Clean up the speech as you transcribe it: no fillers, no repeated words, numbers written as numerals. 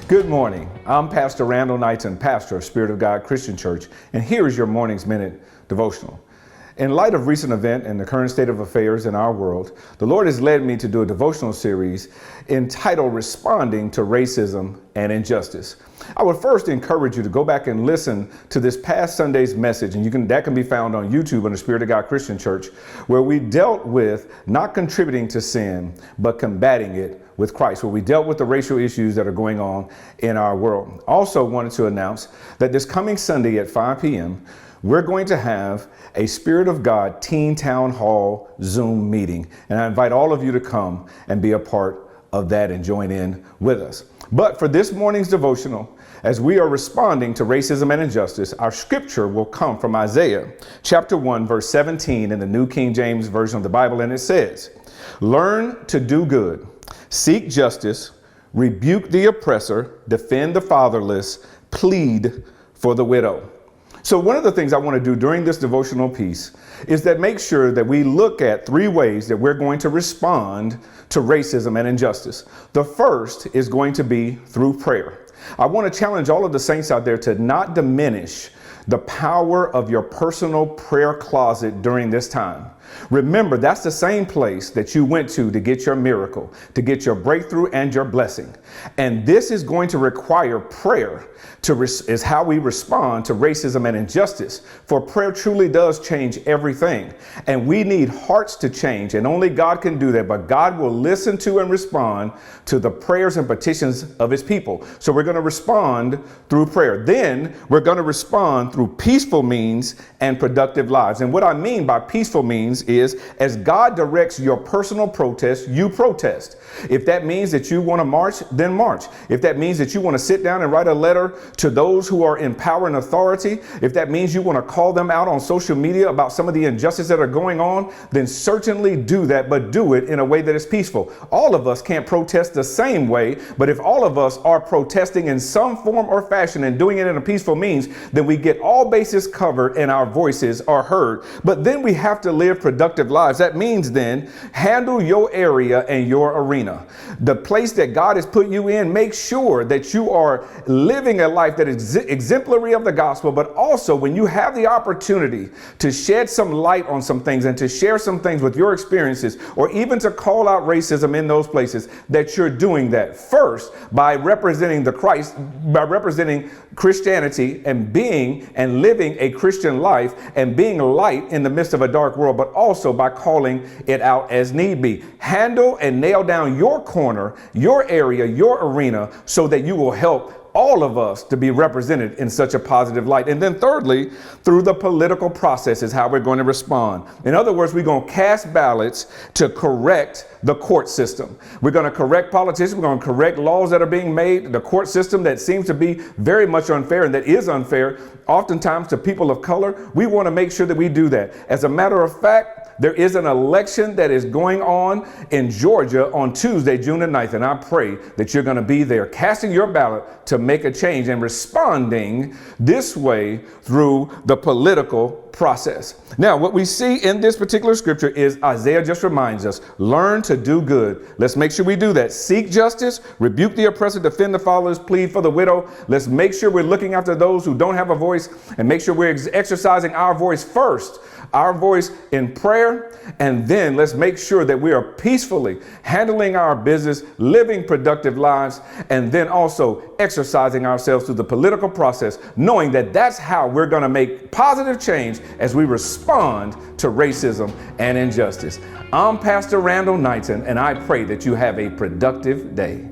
Good morning. I'm Pastor Randall Knighton, pastor of Spirit of God Christian Church, and here is your morning's minute devotional. In light of recent event and the current state of affairs in our world, the Lord has led me to do a devotional series entitled Responding to Racism and Injustice. I would first encourage you to go back and listen to this past Sunday's message, and that can be found on YouTube under Spirit of God Christian Church, where we dealt with not contributing to sin, but combating it with Christ, where we dealt with the racial issues that are going on in our world. Also wanted to announce that this coming Sunday at 5 p.m., we're going to have a Spirit of God Teen Town Hall Zoom meeting. And I invite all of you to come and be a part of that and join in with us. But for this morning's devotional, as we are responding to racism and injustice, our scripture will come from Isaiah chapter 1, verse 17 in the New King James Version of the Bible. And it says, "Learn to do good, seek justice, rebuke the oppressor, defend the fatherless, plead for the widow." So one of the things I want to do during this devotional piece is that make sure that we look at 3 ways that we're going to respond to racism and injustice. The first is going to be through prayer. I want to challenge all of the saints out there to not diminish the power of your personal prayer closet during this time. Remember, that's the same place that you went to get your miracle, to get your breakthrough and your blessing. And this is going to require prayer is how we respond to racism and injustice. For prayer truly does change everything. And we need hearts to change, and only God can do that. But God will listen to and respond to the prayers and petitions of his people. So we're going to respond through prayer. Then we're going to respond through peaceful means and productive lives. And what I mean by peaceful means is, as God directs your personal protest, you protest. If that means that you want to march, then march. If that means that you want to sit down and write a letter to those who are in power and authority, if that means you want to call them out on social media about some of the injustices that are going on, then certainly do that, but do it in a way that is peaceful. All of us can't protest the same way, but if all of us are protesting in some form or fashion and doing it in a peaceful means, then we get all bases covered and our voices are heard. But then we have to live productive lives. That means then handle your area and your arena. The place that God has put you in, make sure that you are living a life that is exemplary of the gospel, but also when you have the opportunity to shed some light on some things and to share some things with your experiences, or even to call out racism in those places, that you're doing that first by representing by representing Christianity and being and living a Christian life and being light in the midst of a dark world, but also by calling it out as need be. Handle and nail down your corner, your area, your arena, so that you will help all of us to be represented in such a positive light. And then thirdly, through the political process is how we're going to respond. In other words, we're going to cast ballots to correct the court system. We're going to correct politicians. We're going to correct laws that are being made. The court system that seems to be very much unfair and that is unfair, oftentimes to people of color. We want to make sure that we do that. As a matter of fact, there is an election that is going on in Georgia on Tuesday, June the 9th, and I pray that you're going to be there casting your ballot to make a change and responding this way through the political process. Now, what we see in this particular scripture is Isaiah just reminds us, learn to do good. Let's make sure we do that. Seek justice, rebuke the oppressor, defend the fatherless, plead for the widow. Let's make sure we're looking after those who don't have a voice, and make sure we're exercising our voice first, our voice in prayer. And then let's make sure that we are peacefully handling our business, living productive lives, and then also exercising ourselves through the political process, knowing that that's how we're going to make positive change as we respond to racism and injustice. I'm Pastor Randall Knighton, and I pray that you have a productive day.